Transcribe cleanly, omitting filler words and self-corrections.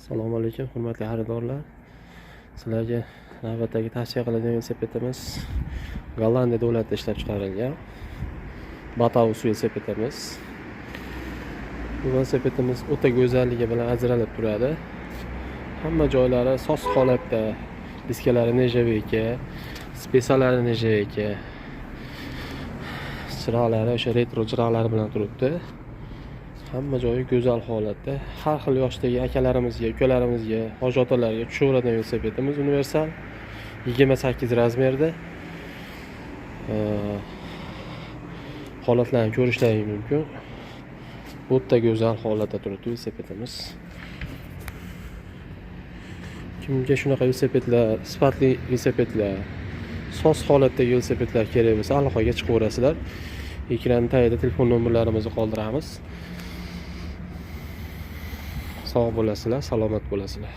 Assalomu alaykum, hurmatli xaridorlar. Sizlarga navbatdagi tavsiya qiladigan velosipedimiz Gollandiya davlatida ishlab chiqarilgan Bataus velosipedimiz. Bu velosipedimiz o'ta go'zalligi bilan ajralib turadi. Hamma joylari soz holatda, diskalari nejaveyka, spesalari nejaveyka, chiroqlari o'sha retro chiroqlar bilan turibdi. Hamma joyi go'zal holatda. Har xil yoshdagi akalarimizga, ukalarimizga, hoji otalarga tushaveradigan velosipedimiz universal 28 razmerda. Holatlarni ko'rishlaring mumkin. O'ta go'zal holatda turibdi velosipedimiz. Kimga shunaqa velosipedlar, sifatli velosipedlar, soz holatdagi velosipedlar kerak bo'lsa, aloqaga chiqaverasizlar. Ekran tagida telefon nomerlarimizni qoldiramiz. Sog' bo'lasizlar, salomat bo'lasizlar.